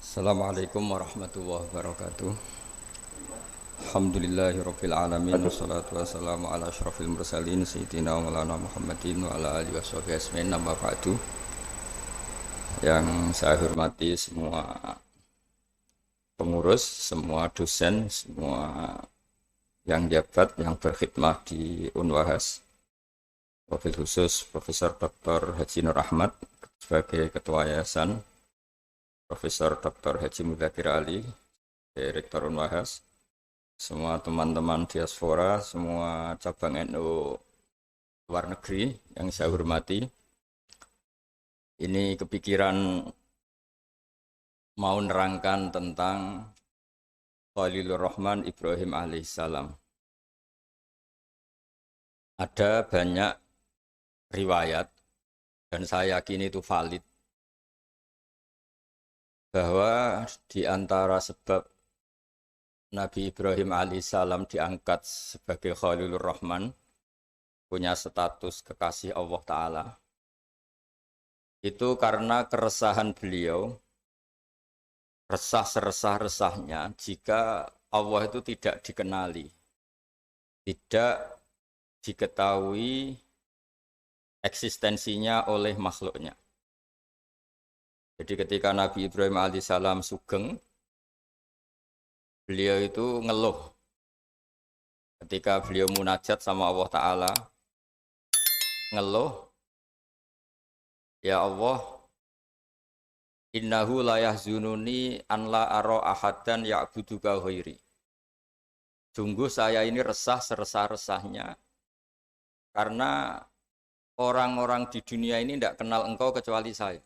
Assalamualaikum warahmatullahi wabarakatuh. Alhamdulillahirabbil alamin wassalatu wassalamu ala asyrafil mursalin sayyidina wa maulana Muhammadin wa ala alihi washabihi ajmain amma ba'du. Yang saya hormati semua pengurus, semua dosen, semua yang jabat yang berkhidmat di Unwahas. Wabil khusus Profesor Dr. Haji Nur Ahmad sebagai Ketua Yayasan, Profesor Dr. Haji Mudzakkir Ali, Direktur Unwahas, semua teman-teman diaspora, semua cabang NU luar negeri yang saya hormati. Ini kepikiran mau nerangkan tentang Khalilur Rahman Ibrahim alaihissalam. Ada banyak riwayat dan saya yakin itu valid bahwa di antara sebab Nabi Ibrahim alaihissalam diangkat sebagai Khalilur Rahman, punya status kekasih Allah Ta'ala, itu karena keresahan beliau, resah seresah-resahnya jika Allah itu tidak dikenali, tidak diketahui eksistensinya oleh makhluknya. Jadi ketika Nabi Ibrahim alaihissalam sugeng, beliau itu ngeluh. Ketika beliau munajat sama Allah Ta'ala, ngeluh, ya Allah, innahu la yahzununi an la ara ahadan ya'buduka ghairi. Sungguh saya ini resah seresah-resahnya, karena orang-orang di dunia ini tidak kenal engkau kecuali saya.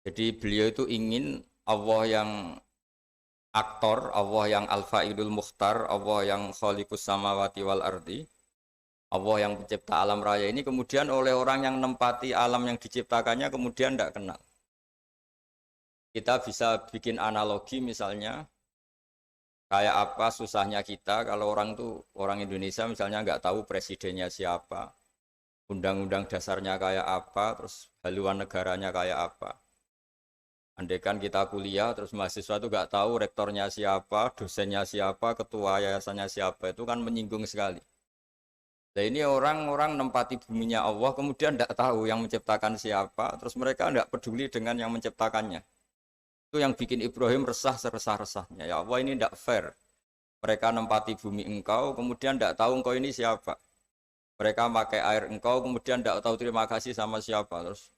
Jadi beliau itu ingin Allah yang aktor, Allah yang al-fa'ilul mukhtar, Allah yang khaliqus samawati wal ardi, Allah yang pencipta alam raya ini kemudian oleh orang yang nempati alam yang diciptakannya kemudian tidak kenal. Kita bisa bikin analogi misalnya, kayak apa susahnya kita kalau orang Indonesia misalnya nggak tahu presidennya siapa, undang-undang dasarnya kayak apa, terus haluan negaranya kayak apa. Andaikan kita kuliah, terus mahasiswa itu nggak tahu rektornya siapa, dosennya siapa, ketua yayasannya siapa, itu kan menyinggung sekali. Nah ini orang-orang nempati buminya Allah, kemudian tidak tahu yang menciptakan siapa, terus mereka tidak peduli dengan yang menciptakannya. Itu yang bikin Ibrahim resah seresah-resahnya. Ya Allah, ini tidak fair. Mereka nempati bumi engkau, kemudian tidak tahu engkau ini siapa. Mereka pakai air engkau, kemudian tidak tahu terima kasih sama siapa. Terus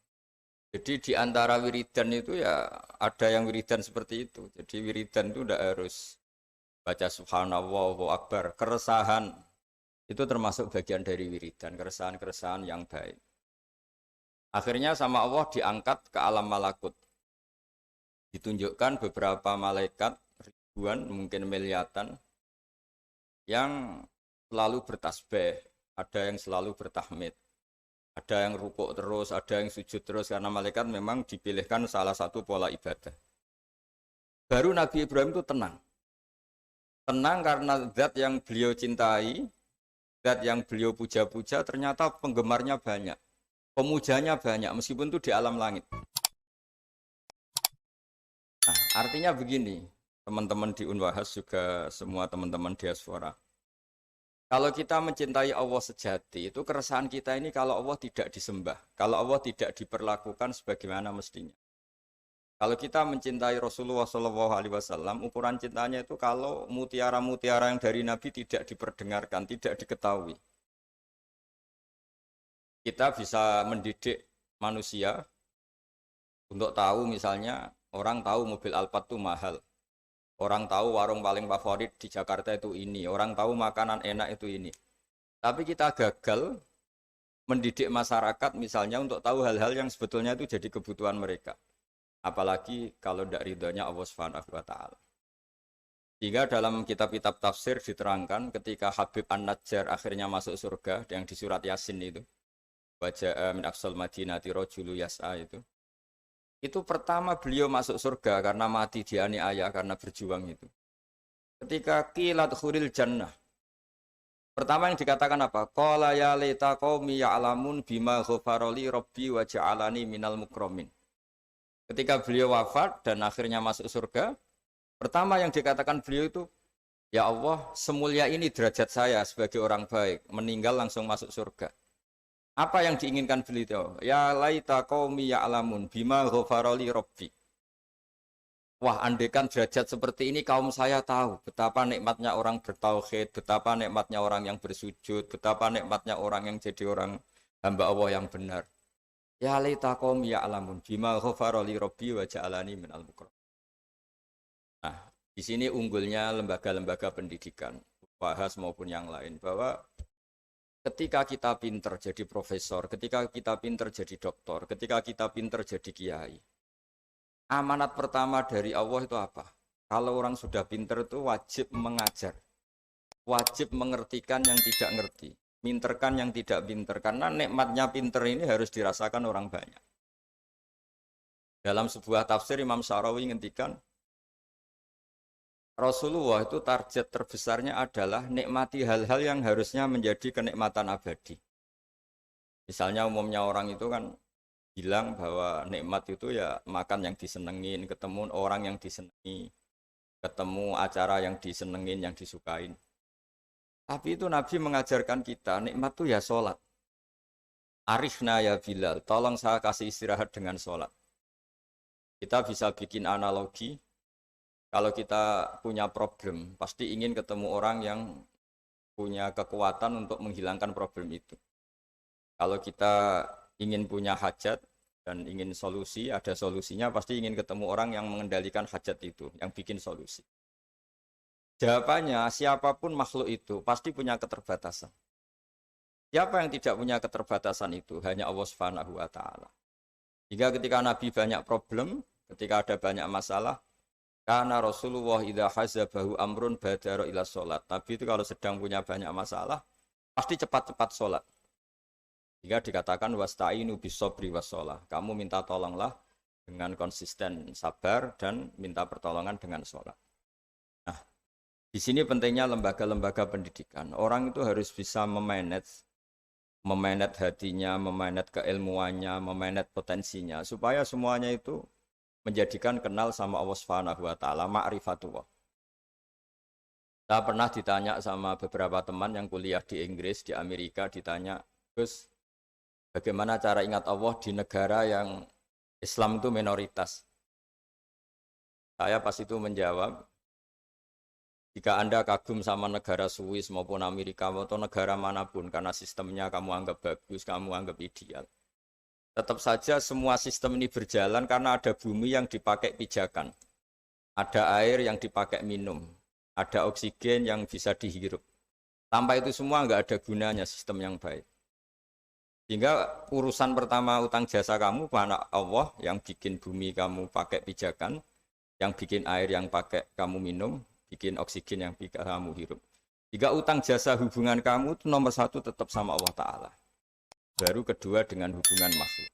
jadi di antara wiridan itu ya ada yang wiridan seperti itu. Jadi wiridan itu tidak harus baca subhanallah, Allahu akbar. Keresahan itu termasuk bagian dari wiridan, keresahan-keresahan yang baik. Akhirnya sama Allah diangkat ke alam malakut. Ditunjukkan beberapa malaikat, ribuan, mungkin miliatan, yang selalu bertasbih, ada yang selalu bertahmid. Ada yang rukuk terus, ada yang sujud terus, karena malaikat memang dipilihkan salah satu pola ibadah. Baru Nabi Ibrahim itu tenang. Tenang karena zat yang beliau cintai, zat yang beliau puja-puja, ternyata penggemarnya banyak. Pemujanya banyak, meskipun itu di alam langit. Nah, artinya begini, teman-teman di Unwahas juga semua teman-teman diaspora. Kalau kita mencintai Allah sejati, itu keresahan kita ini kalau Allah tidak disembah, kalau Allah tidak diperlakukan sebagaimana mestinya. Kalau kita mencintai Rasulullah SAW, ukuran cintanya itu kalau mutiara-mutiara yang dari Nabi tidak diperdengarkan, tidak diketahui. Kita bisa mendidik manusia untuk tahu misalnya, orang tahu mobil Alphard itu mahal. Orang tahu warung paling favorit di Jakarta itu ini. Orang tahu makanan enak itu ini. Tapi kita gagal mendidik masyarakat misalnya untuk tahu hal-hal yang sebetulnya itu jadi kebutuhan mereka. Apalagi kalau tidak ridhonya Allah Subhanahu wa Ta'ala. Sehingga dalam kitab-kitab tafsir diterangkan ketika Habib An-Najjar akhirnya masuk surga yang di surat Yasin itu. Wajah min aqsal madinati rajulu yas'a itu. Itu pertama beliau masuk surga karena mati dianiaya karena berjuang itu. Ketika qilat khuril jannah. Pertama yang dikatakan apa? Qala ya laita qaumi ya'lamun bima ghafarali rabbi wa ja'alani minal mukramin. Ketika beliau wafat dan akhirnya masuk surga, pertama yang dikatakan beliau itu, ya Allah, semulia ini derajat saya sebagai orang baik, meninggal langsung masuk surga. Apa yang diinginkan beliau? Ya laita qaumi ya'lamun bima ghafarali rabbi. Wah, andekan derajat seperti ini kaum saya tahu betapa nikmatnya orang bertauhid, betapa nikmatnya orang yang bersujud, betapa nikmatnya orang yang jadi orang hamba Allah yang benar. Ya laita qaumi ya'lamun bima ghafarali rabbi wa ja'alani minal mukarramin. Nah, di sini unggulnya lembaga-lembaga pendidikan, bahas maupun yang lain, bahwa ketika kita pinter jadi profesor, ketika kita pinter jadi doktor, ketika kita pinter jadi kiai, amanat pertama dari Allah itu apa? Kalau orang sudah pinter itu wajib mengajar, wajib mengertikan yang tidak ngerti, minterkan yang tidak pinter, karena nikmatnya pinter ini harus dirasakan orang banyak. Dalam sebuah tafsir Imam Syarawi ngendikan, Rasulullah itu target terbesarnya adalah nikmati hal-hal yang harusnya menjadi kenikmatan abadi. Misalnya umumnya orang itu kan bilang bahwa nikmat itu ya makan yang disenengin, ketemu orang yang disenangi, ketemu acara yang disenengin, yang disukain. Tapi itu Nabi mengajarkan kita, nikmat itu ya sholat. Arifna ya Bilal, tolong saya kasih istirahat dengan sholat. Kita bisa bikin analogi, kalau kita punya problem, pasti ingin ketemu orang yang punya kekuatan untuk menghilangkan problem itu. Kalau kita ingin punya hajat dan ingin solusi, ada solusinya, pasti ingin ketemu orang yang mengendalikan hajat itu, yang bikin solusi. Jawabannya, siapapun makhluk itu pasti punya keterbatasan. Siapa yang tidak punya keterbatasan itu? Hanya Allah Subhanahu wa Ta'ala. Hingga ketika Nabi banyak problem, ketika ada banyak masalah, karena Rasulullah idza hazabahu amrun badara ila sholat. Nabi itu kalau sedang punya banyak masalah, pasti cepat-cepat sholat. Jika dikatakan wasta'inu bisobri wassalah. Kamu minta tolonglah dengan konsisten sabar dan minta pertolongan dengan sholat. Nah, di sini pentingnya lembaga-lembaga pendidikan. Orang itu harus bisa memanage hatinya, memanage keilmuannya, memanage potensinya, supaya semuanya itu menjadikan kenal sama Allah Subhanahu wa Ta'ala, ma'rifatullah. Saya pernah ditanya sama beberapa teman yang kuliah di Inggris, di Amerika, ditanya, Gus, bagaimana cara ingat Allah di negara yang Islam itu minoritas? Saya pas itu menjawab, jika Anda kagum sama negara Swiss maupun Amerika atau negara manapun, karena sistemnya kamu anggap bagus, kamu anggap ideal, tetap saja semua sistem ini berjalan karena ada bumi yang dipakai pijakan. Ada air yang dipakai minum. Ada oksigen yang bisa dihirup. Tanpa itu semua nggak ada gunanya sistem yang baik. Sehingga urusan pertama utang jasa kamu pada Allah yang bikin bumi kamu pakai pijakan, yang bikin air yang pakai kamu minum, bikin oksigen yang kamu hirup. Jika utang jasa hubungan kamu itu nomor satu tetap sama Allah Ta'ala. Baru kedua dengan hubungan makhluk.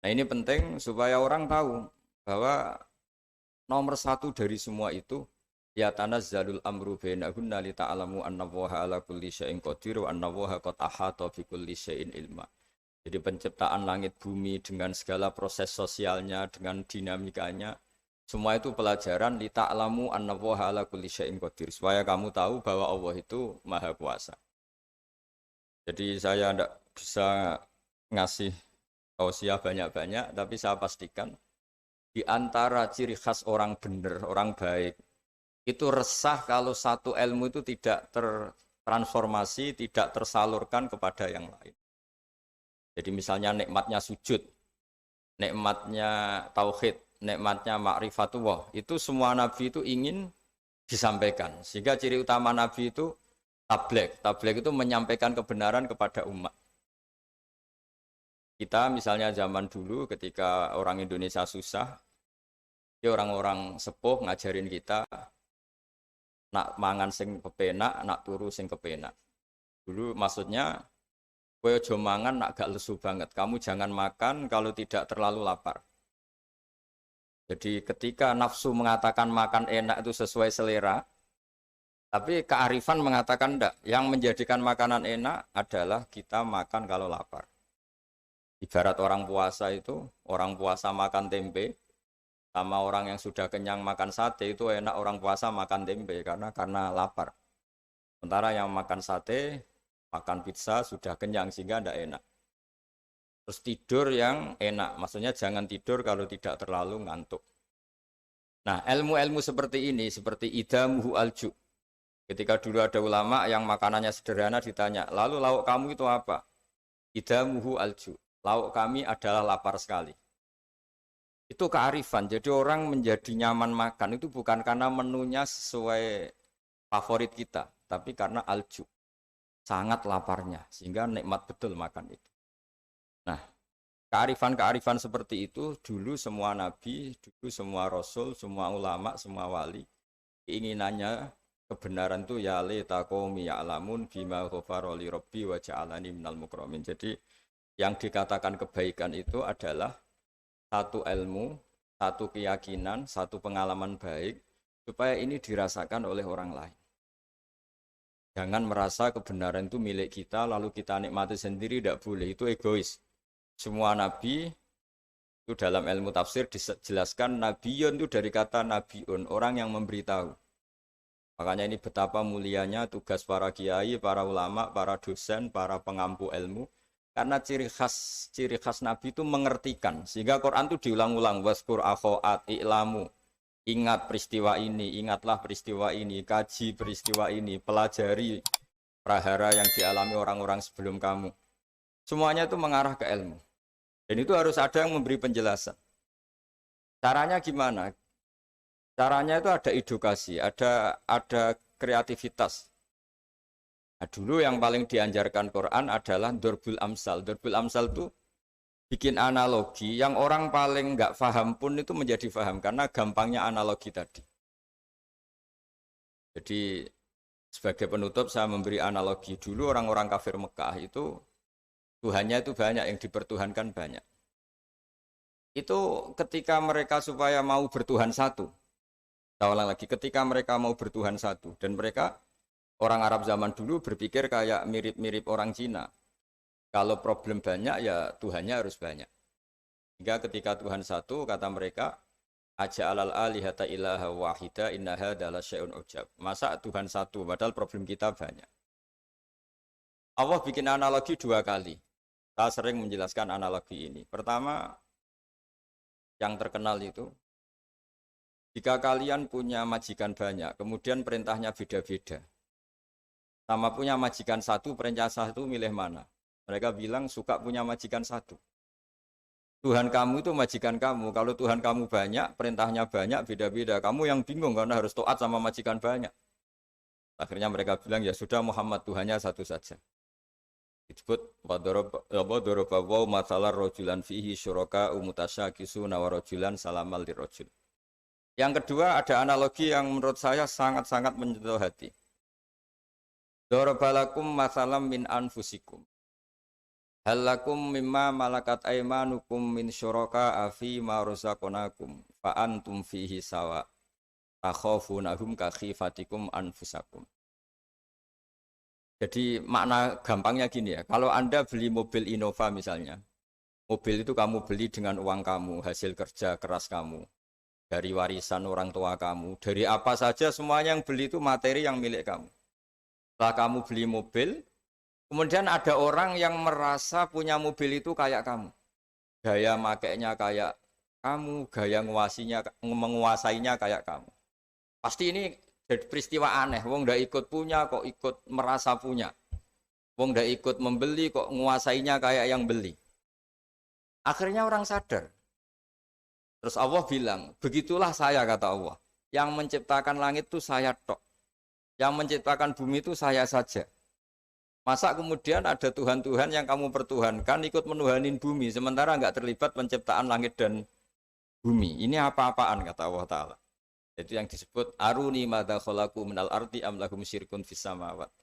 Nah ini penting supaya orang tahu bahwa nomor satu dari semua itu ya tanazzalul amru bainahunna li ta'lamu annallaha ala kulli syai'in qadir wa annallaha qad ahata bi kulli syai'in ilma. Jadi penciptaan langit bumi dengan segala proses sosialnya, dengan dinamikanya, semua itu pelajaran li ta'lamu annallaha ala kulli syai'in qadir, supaya kamu tahu bahwa Allah itu Maha Kuasa. Jadi saya tidak bisa ngasih tausiah banyak-banyak, tapi saya pastikan di antara ciri khas orang benar, orang baik, itu resah kalau satu ilmu itu tidak tertransformasi, tidak tersalurkan kepada yang lain. Jadi misalnya nikmatnya sujud, nikmatnya tauhid, nikmatnya ma'rifatullah, itu semua nabi itu ingin disampaikan. Sehingga ciri utama nabi itu tabligh. Tabligh itu menyampaikan kebenaran kepada umat. Kita misalnya zaman dulu ketika orang Indonesia susah, ya orang-orang sepuh ngajarin kita nak mangan sing kepenak, nak turu sing kepenak. Dulu maksudnya kowe aja mangan nak gak lesu banget. Kamu jangan makan kalau tidak terlalu lapar. Jadi ketika nafsu mengatakan makan enak itu sesuai selera, tapi kearifan mengatakan enggak. Yang menjadikan makanan enak adalah kita makan kalau lapar. Ibarat orang puasa makan tempe, sama orang yang sudah kenyang makan sate itu enak orang puasa makan tempe karena lapar. Sementara yang makan sate, makan pizza sudah kenyang sehingga tidak enak. Terus tidur yang enak, maksudnya jangan tidur kalau tidak terlalu ngantuk. Nah, ilmu-ilmu seperti ini, seperti idamuhu alju. Ketika dulu ada ulama yang makanannya sederhana ditanya, lalu lauk kamu itu apa? Idamuhu alju. Lauk kami adalah lapar sekali. Itu kearifan. Jadi orang menjadi nyaman makan itu bukan karena menunya sesuai favorit kita, tapi karena alju. Sangat laparnya, sehingga nikmat betul makan itu. Nah, kearifan-kearifan seperti itu dulu semua nabi, dulu semua rasul, semua ulama, semua wali keinginannya kebenaran itu ya laita qaumi ya'lamun bima ghafara li rabbi wa ja'alani minal mukramin. Jadi yang dikatakan kebaikan itu adalah satu ilmu, satu keyakinan, satu pengalaman baik supaya ini dirasakan oleh orang lain. Jangan merasa kebenaran itu milik kita lalu kita nikmati sendiri, tidak boleh, itu egois. Semua nabi itu dalam ilmu tafsir dijelaskan nabiyun itu dari kata nabiun, orang yang memberitahu. Makanya ini betapa mulianya tugas para kiai, para ulama, para dosen, para pengampu ilmu. Karena ciri khas nabi itu mengertikan. Sehingga Quran itu diulang-ulang, waskur akhoat i'lamu. Ingat peristiwa ini, ingatlah peristiwa ini, kaji peristiwa ini, pelajari prahara yang dialami orang-orang sebelum kamu. Semuanya itu mengarah ke ilmu. Dan itu harus ada yang memberi penjelasan. Caranya gimana? Caranya itu ada edukasi, ada kreativitas. Nah, dulu yang paling dianjarkan Quran adalah Dorbul Amsal. Dorbul Amsal itu bikin analogi yang orang paling nggak paham pun itu menjadi paham karena gampangnya analogi tadi. Jadi sebagai penutup saya memberi analogi. Dulu orang-orang kafir Mekah itu Tuhannya itu banyak, yang dipertuhankan banyak. Itu ketika mereka supaya mau bertuhan satu. Saya ulang lagi, ketika mereka mau bertuhan satu. Dan mereka, orang Arab zaman dulu berpikir kayak mirip-mirip orang Cina. Kalau problem banyak, ya Tuhannya harus banyak. Hingga ketika Tuhan satu, kata mereka, Aja'alal alihata ilaha wahida innaha adalah syai'un ujab. Masa Tuhan satu, padahal problem kita banyak. Allah bikin analogi dua kali. Saya sering menjelaskan analogi ini. Pertama, yang terkenal itu, jika kalian punya majikan banyak, kemudian perintahnya beda-beda. Sama punya majikan satu, perintah satu milih mana? Mereka bilang suka punya majikan satu. Tuhan kamu itu majikan kamu. Kalau Tuhan kamu banyak, perintahnya banyak, beda-beda. Kamu yang bingung karena harus taat sama majikan banyak. Akhirnya mereka bilang, ya sudah Muhammad, Tuhannya satu saja. Disebut wadoroba waw masalah rojulan fihi syuraka umutasyakisu nawarojulan salamal dirojul. Yang kedua ada analogi yang menurut saya sangat-sangat menyentuh hati. Dorobalakum masalam min anfusikum. Halakum mimma malakat aimanukum min syuraka afi ma razaqnakum fa antum fihi sawa. Takhafunahum ka khifatikum anfusakum. Jadi makna gampangnya gini ya, kalau Anda beli mobil Innova misalnya, mobil itu kamu beli dengan uang kamu, hasil kerja keras kamu, dari warisan orang tua kamu, dari apa saja semuanya yang beli itu materi yang milik kamu. Setelah kamu beli mobil, kemudian ada orang yang merasa punya mobil itu kayak kamu. Gaya makainya kayak kamu, gaya menguasainya kayak kamu. Pasti ini jadi peristiwa aneh, wong ndak ikut punya kok ikut merasa punya. Wong ndak ikut membeli kok menguasainya kayak yang beli. Akhirnya orang sadar. Terus Allah bilang, begitulah saya kata Allah. Yang menciptakan langit itu saya tok. Yang menciptakan bumi itu saya saja. Masa kemudian ada Tuhan-Tuhan yang kamu pertuhankan ikut menuhanin bumi. Sementara nggak terlibat penciptaan langit dan bumi. Ini apa-apaan kata Allah Ta'ala. Itu yang disebut aruni madza khalaqu minal ardi am lahum syirkun fis samawat.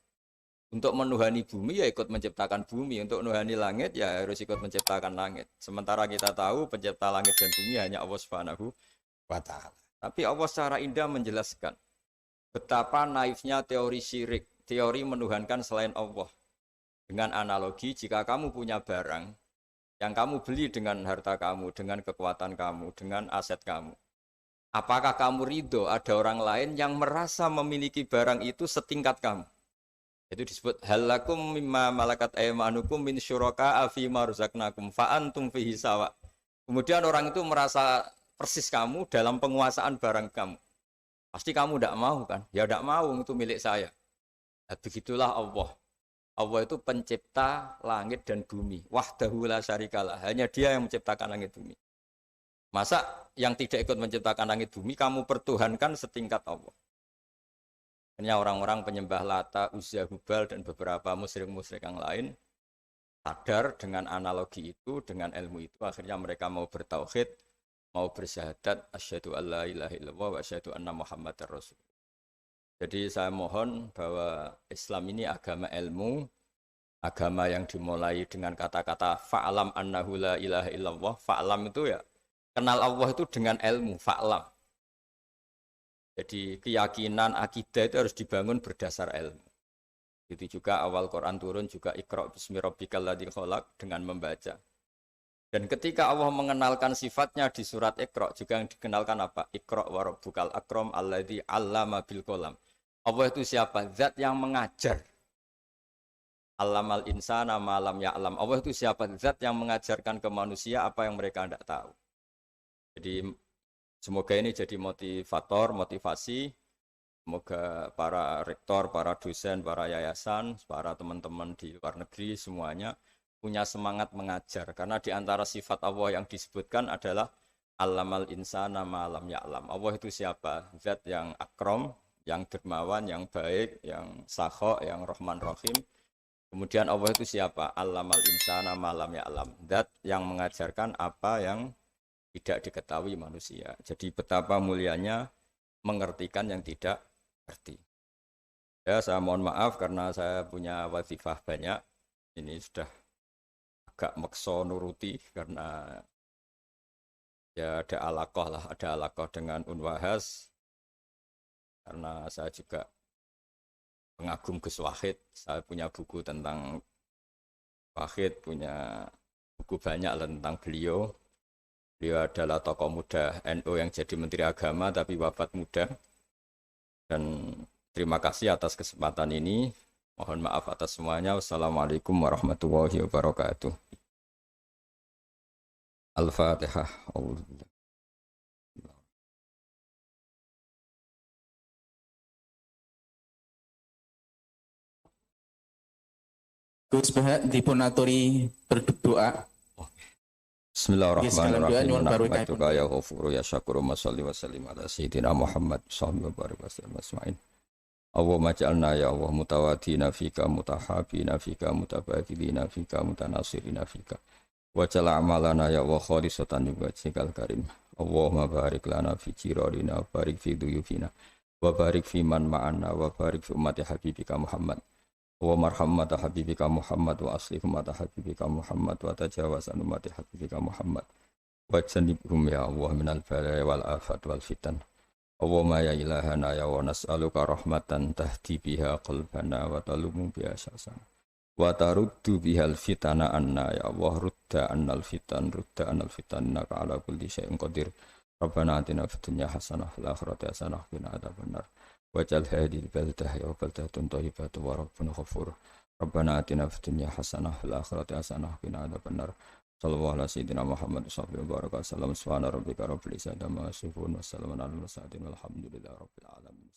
Untuk menuhani bumi ya ikut menciptakan bumi, untuk menuhani langit ya harus ikut menciptakan langit. Sementara kita tahu pencipta langit dan bumi hanya Allah Subhanahu wa taala. Tapi Allah secara indah menjelaskan betapa naifnya teori syirik, teori menuhankan selain Allah. Dengan analogi jika kamu punya barang, yang kamu beli dengan harta kamu, dengan kekuatan kamu, dengan aset kamu. Apakah kamu ridho ada orang lain yang merasa memiliki barang itu setingkat kamu? Itu disebut halakum mimma malakat aymanukum min syuraka fi ma razaqnakum fa antum fihi sawa. Kemudian orang itu merasa persis kamu dalam penguasaan barang kamu. Pasti kamu tidak mau kan? Ya tidak mau, itu milik saya. Nah, begitulah Allah. Allah itu pencipta langit dan bumi. Wahdahu la syarikalah. Hanya dia yang menciptakan langit bumi. Masa yang tidak ikut menciptakan langit bumi kamu pertuhankan setingkat Allah? Hanya orang-orang penyembah Lata, Uzza, Hubal dan beberapa musyrik-musyrik yang lain sadar dengan analogi itu, dengan ilmu itu, akhirnya mereka mau bertauhid, mau bersyahadat asyhadu alla ilaha illallah wa asyhadu anna muhammadar rasul. Jadi saya mohon bahwa Islam ini agama ilmu, agama yang dimulai dengan kata-kata fa'lam annahu la ilaha illallah. Fa'lam itu ya kenal Allah itu dengan ilmu, fa'lam. Jadi keyakinan akidah itu harus dibangun berdasar ilmu. Itu juga awal Quran turun juga Iqra bismi rabbikal ladzi khalaq, dengan membaca. Dan ketika Allah mengenalkan sifatnya di surat Iqra juga yang dikenalkan apa? Iqra wa rabbukal akram alladzi 'allama bil qalam. Allah itu siapa? Zat yang mengajar. Allamal insana ma lam ya'lam. Allah itu siapa? Zat yang mengajarkan ke manusia apa yang mereka tidak tahu. Jadi semoga ini jadi motivator, motivasi. Semoga para rektor, para dosen, para yayasan, para teman-teman di luar negeri semuanya punya semangat mengajar. Karena di antara sifat Allah yang disebutkan adalah Allamal insana ma lam ya'lam. Allah itu siapa? Zat yang akram, yang dermawan, yang baik, yang sakho, yang rahman rahim. Kemudian Allah itu siapa? Allamal insana ma lam ya'lam. Zat yang mengajarkan apa yang tidak diketahui manusia. Jadi betapa mulianya mengertikan yang tidak ngerti. Ya, saya mohon maaf karena saya punya wazifah banyak. Ini sudah agak makso nuruti karena ya ada alaqah lah, ada alaqah dengan Unwahas. Karena saya juga pengagum Gus Wahid. Saya punya buku tentang Wahid, punya buku banyak tentang beliau. Beliau adalah tokoh muda NU yang jadi Menteri Agama tapi wafat muda. Dan terima kasih atas kesempatan ini. Mohon maaf atas semuanya. Wassalamualaikum warahmatullahi wabarakatuh. Al-Fatihah. Gus Baha dipun aturi berdoa. Bismillahirrahmanirrahim. Nahmaduka ya ghafuru ya syakuru masalli wa sallim ala sayyidina Muhammad sallallahu alaihi wasallam asma'in. Allahumma ja'alna ya Allah mutawadina fika mutahabina fika mutabadilina fika mutanasirina fika. Wa ja'al amalana ya Allah khalisatan li wajhikal karim. Allahumma barik lana fi jirarina wa barik fi duyufina wa barik fi man ma'ana wa barik fi ummati habibika Muhammad. Wa marhammata habibika Muhammad wa aslih ummata habibika Muhammad wa tajawaz an ummati habibika Muhammad wa janibhum ya Allah minal balaya wal afat wal fitan. Allahumma ya ilahana ya wa nas'aluka rahmatan tahdi biha qalbana wa talumu biha syasan wa taruddu bihal fitana anna ya Allah rudda annal fitan innaka ala kulli syai'in qadir. Rabbana atina fid dunya hasanah fil akhirati hasanah wa qina adzabannar. Waj'al hadhil baldah ya baldatun thayyibatu wa rabbun ghafur. Rabbana atina fid dunya hasanah fil akhirati hasanah wa qina adzabannar. Sallallahu ala sayyidina Muhammad sallallahu alaihi wasallam. Subhana rabbika rabbil izzati amma yasifun wa salamun alal mursalin walhamdulillahi rabbil alamin.